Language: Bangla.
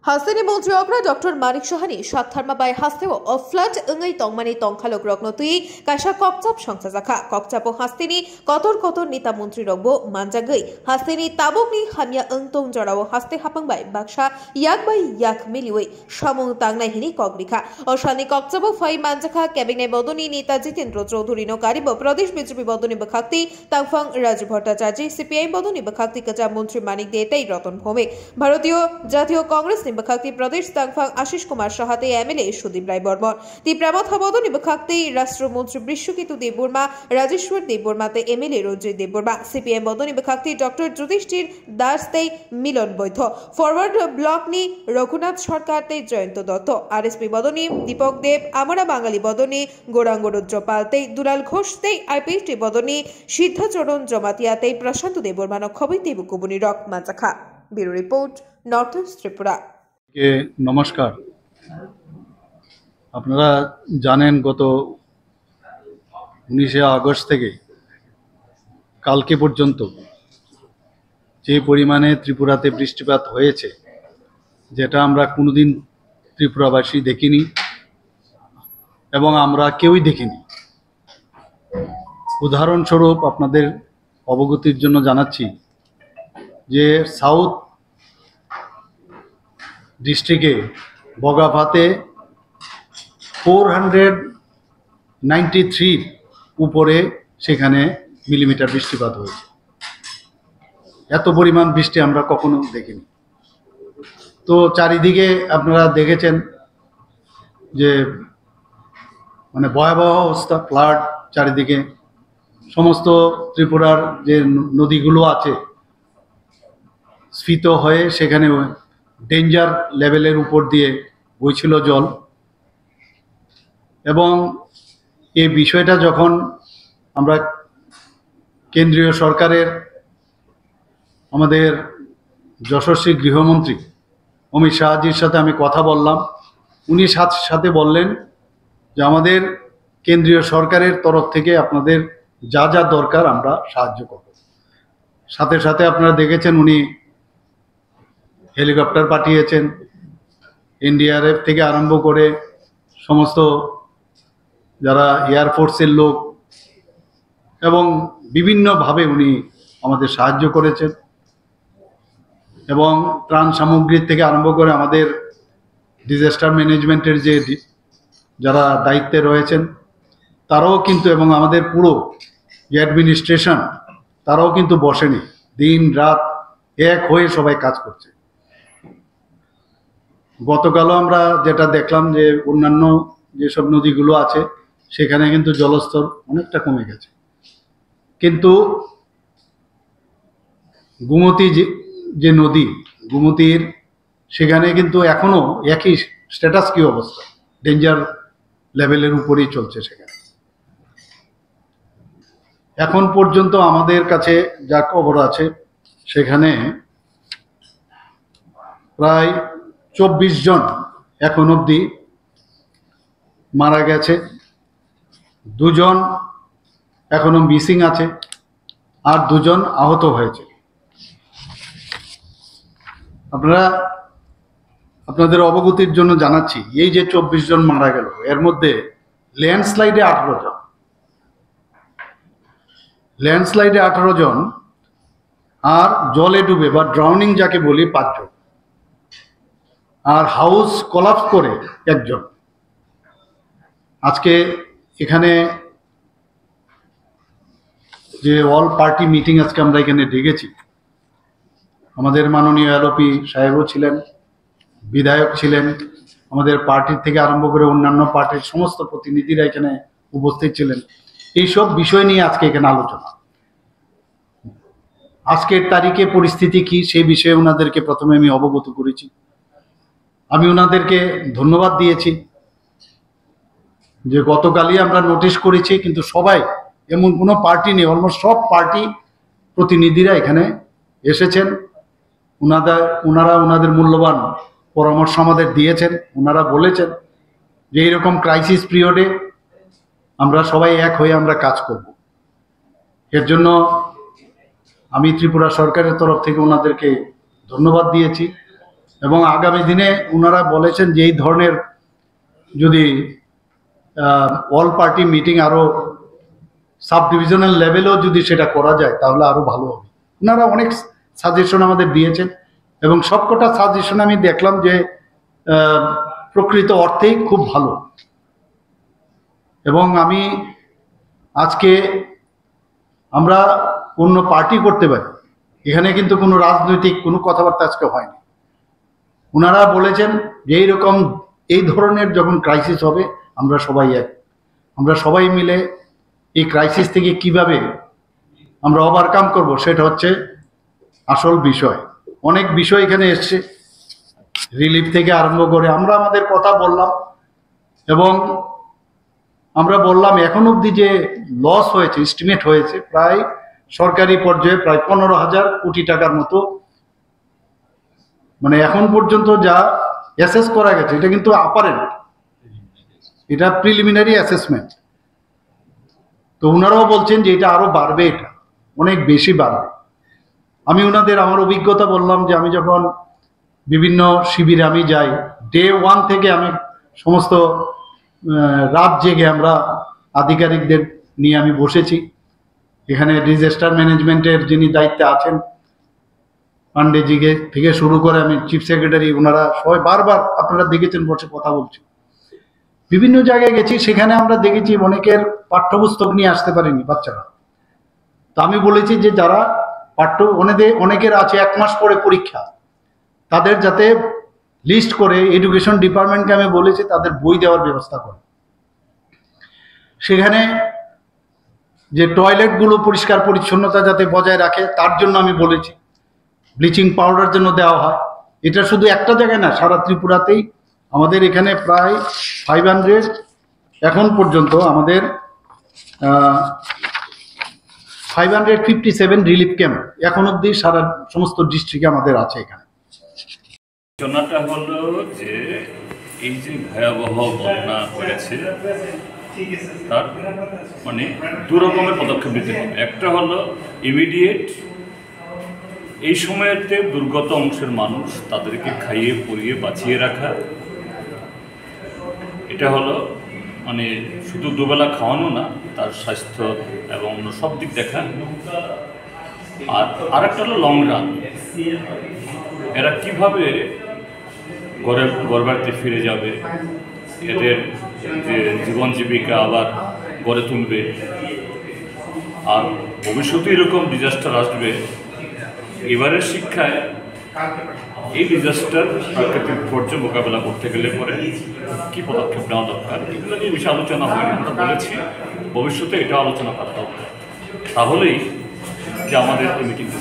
Hasani Montreokra Dr. Manik Shahani Shatharma by Hasteo of Flat Ungai Tongmani Tongkhalok Rognotui Kasha Kopchap Shangsazaka Kopchapo Hastini Kotor Nita Montri Rogbo Manjagai Hastini Tabokni Hamya Untong Jarao Haste Hapang by Baksha Yak by Yak Miliwe Shamung Tangna Hini Kogrika Oshani Kopchabo Fai Manjaka Cabinet Bodoni Nita Jitendra Chaudhurino Karibo Pradesh BJP Bodoni Bakhakti Tangfang Raju Bhattacharya CPI Bodoni Bakhakti Kacha Montri Manik Detei Ratan Bhome Bharatiyo Jatiyo Congress Bakhakti Pradesh Tangfang Ashish Kumar Shahate MLA Sudip Rai Bormon Tipramat Habodoni Bakhakti Rashtra Montri Brishukitu Deburma Rajeshwar Deburmate MLA Roji Deburma CPM Bodoni Bakhakti Dr. Judishtir Daste Milon Boitho Forward Block Ni Raghunath Sarkarte Jayanto Dotto RSP Bodoni Deepak Deb Amara Bangali Bodoni Gorangoro Jopalte Dural Ghoshte IPT Bodoni Siddha Choron Jomatiate Prashanto Deburmano Khobite Bukubuni Rock Manjaka Bureau Report Northeast Tripura के नमस्कार আপনারা জানেন গত 19 আগস্ট থেকে কালকে পর্যন্ত যে পরিমাণে ত্রিপুরাতে বৃষ্টিপাত হয়েছে যেটা আমরা কোনোদিন ত্রিপুরাবাসী দেখিনি এবং আমরা কেউই দেখিনি উদাহরণস্বরূপ আপনাদের অবগতির জন্য জানাচ্ছি যে সাউথ ডিস্ট্রিক্টে বগাভাতে 493 উপরে সেখানে মিলিমিটার বৃষ্টিপাত হয়েছে এত পরিমাণ বৃষ্টি আমরা কখনো দেখিনি তো চারিদিকে আপনারা দেখেছেন যে মানে ভয়াবহ অবস্থা ফ্লাড চারিদিকে সমস্ত ত্রিপুরার যে নদীগুলো আছে স্ফীত হয়ে সেখানে ডেঞ্জার লেভেলের উপর দিয়ে বইছিল জল এবং এই বিষয়টা যখন আমরা কেন্দ্রীয় সরকারের আমাদের যশস্বী গৃহমন্ত্রী অমিত শাহজির সাথে আমি কথা বললাম উনি সাথে বললেন যে আমাদের কেন্দ্রীয় সরকারের তরফ থেকে আপনাদের যা যা দরকার আমরা সাহায্য করব সাথে সাথে আপনারা দেখেছেন উনি হেলিকপ্টার পাঠিয়েছেন এনডিআরএফ থেকে আরম্ভ করে সমস্ত যারা এয়ারফোর্সের লোক এবং বিভিন্নভাবে উনি আমাদের সাহায্য করেছেন এবং ত্রাণ সামগ্রী থেকে আরম্ভ করে আমাদের ডিজাস্টার ম্যানেজমেন্টের যে যারা দায়িত্বে রয়েছেন তারাও কিন্তু এবং আমাদের পুরো অ্যাডমিনিস্ট্রেশন তারাও কিন্তু বসেনি দিন রাত এক হয়ে সবাই কাজ করছে গতকালও আমরা যেটা দেখলাম যে অন্যান্য যেসব নদীগুলো আছে সেখানে কিন্তু জলস্তর অনেকটা কমে গেছে কিন্তু গোমতী যে নদী গোমতীর সেখানে কিন্তু এখনো একই স্ট্যাটাস কি অবস্থা ডেঞ্জার লেভেলের উপরেই চলছে সেখানে এখন পর্যন্ত আমাদের কাছে যা খবর আছে সেখানে প্রায় 24 জন এখন অবধি মারা গেছে 2 জন এখনো মিসিং আছে আর 2 জন আহত হয়েছে আপনাদের অবগতির জন্য জানাচ্ছি এই যে 24 জন মারা গেল এর মধ্যে ল্যান্ডস্লাইডে 18 জন আর জলে ডুবে বা ড্রাউনিং যাকে বলি 5 জন আর হাউস কোলাপস করে 1 জন আজকে এখানে যে অল পার্টি মিটিং আজকে আমরা এখানে ডেকেছি আমাদের মাননীয় এলওপি সাহেবও ছিলেন বিধায়ক ছিলেন আমাদের পার্টির থেকে আরম্ভ করে অন্যান্য পার্টির সমস্ত প্রতিনিধিরা এখানে উপস্থিত ছিলেন এই সব বিষয় নিয়ে আজকে এখানে আলোচনা আজকের তারিখে পরিস্থিতি কি সেই বিষয়ে ওনাদেরকে প্রথমে আমি অবগত করেছি আমি ওনাদেরকে ধন্যবাদ দিয়েছি যে গতকালই আমরা নোটিশ করেছি কিন্তু সবাই এমন কোনো পার্টি নেই অলমোস্ট সব পার্টি প্রতিনিধিরা এখানে এসেছেন ওনারা ওনাদের মূল্যবান পরামর্শ আমাদের দিয়েছেন ওনারা বলেছেন যে এইরকম ক্রাইসিস পিরিয়ডে আমরা সবাই এক হয়ে আমরা কাজ করব এর জন্য আমি ত্রিপুরা সরকারের তরফ থেকে ওনাদেরকে ধন্যবাদ দিয়েছি এবং আগামী দিনে ওনারা বলেছেন যে এই ধরনের যদি অল পার্টি মিটিং আরও সাব ডিভিশনাল লেভেলেও যদি সেটা করা যায় তাহলে আরও ভালো হবে। ওনারা অনেক সাজেশন আমাদের দিয়েছেন এবং সবকটা সাজেশন আমি দেখলাম যে প্রকৃত অর্থেই খুব ভালো। এবং আমি আজকে আমরা অন্য পার্টি করতে পারি, এখানে কিন্তু কোনো রাজনৈতিক কোনো কথাবার্তা আজকে হয়নি। ওনারা বলেছেন যে এইরকম এই ধরনের যখন ক্রাইসিস হবে আমরা সবাই মিলে এই ক্রাইসিস থেকে কিভাবে আমরা ওভারকাম করব সেটা হচ্ছে আসল বিষয়। অনেক বিষয় এখানে এসছে, রিলিফ থেকে আরম্ভ করে আমরা আমাদের কথা বললাম এবং আমরা বললাম এখন অবধি যে লস হয়েছে, এস্টিমেট হয়েছে প্রায় সরকারি পর্যায়ে প্রায় 15,000 কোটি টাকার মতো, মানে এখন পর্যন্ত যা অ্যাসেস করা গেছে এটা কিন্তু আপারেন্ট, এটা প্রিলিমিনারি অ্যাসেসমেন্ট। তো ওনারাও বলছেন যে এটা আরো বাড়বে, এটা অনেক বেশি বাড়বে। আমি ওনাদের আমার অভিজ্ঞতা বললাম যে আমি যখন বিভিন্ন শিবিরে আমি যাই, ডে 1 থেকে আমি সমস্ত রাত জেগে আমরা আধিকারিকদের নিয়ে আমি বসেছি। এখানে ডিজাস্টার ম্যানেজমেন্টের যিনি দায়িত্বে আছেন পান্ডেজিকে থেকে শুরু করে আমি চিফ সেক্রেটারি, ওনারা সবাই বারবার আপনারা দেখেছেন বসে কথা বলছি। বিভিন্ন জায়গায় গেছি, সেখানে আমরা দেখেছি অনেকের পাঠ্যপুস্তক নিয়ে আসতে পারেনি বাচ্চারা। তো আমি বলেছি যে যারা অনেকের আছে 1 মাস পরে পরীক্ষা, তাদের যাতে লিস্ট করে এডুকেশন ডিপার্টমেন্টকে আমি বলেছি তাদের বই দেওয়ার ব্যবস্থা করে। সেখানে যে টয়লেটগুলো পরিষ্কার পরিচ্ছন্নতা যাতে বজায় রাখে তার জন্য আমি বলেছি ব্লিচিং পাউডার যেন দেওয়া হয়। এটা শুধু একটা জায়গায় না, সারা ত্রিপুরাতেই আমাদের এখানে প্রায় 500 এখন পর্যন্ত আমাদের 557 রিলিফ ক্যাম্প এখন অব্দি সারা সমস্ত ডিস্ট্রিক্টে আমাদের আছে। এখানে ঘটনাটা হলো যে এই যে ভয়াবহ বন্যা হয়েছে তার মানে দু রকমের পদক্ষেপ নিতে হবে। একটা হলো ইমিডিয়েট এই সময়তে দুর্গত অংশের মানুষ তাদেরকে খাইয়ে পরিয়ে বাঁচিয়ে রাখা, এটা হলো মানে শুধু দুবেলা খাওয়ানো না, তার স্বাস্থ্য এবং অন্য সব দিক দেখা। আর একটা হলো লং রান, এরা কিভাবে ঘর বাড়িতে ফিরে যাবে, এদের যে জীবন জীবিকা আবার গড়ে তুলবে। আর ভবিষ্যতে এরকম ডিজাস্টার আসবে, এবারের শিক্ষায় এই ডিজাস্টার প্রাকৃতিক বিপর্যয় মোকাবেলা করতে গেলে পরে কী পদক্ষেপ নেওয়া দরকার, এগুলো নিয়ে বেশি আলোচনা হয়নি। আমরা বলেছি ভবিষ্যতে এটা আলোচনা করা দরকার, তাহলেই যে আমাদের এই মিটিংটা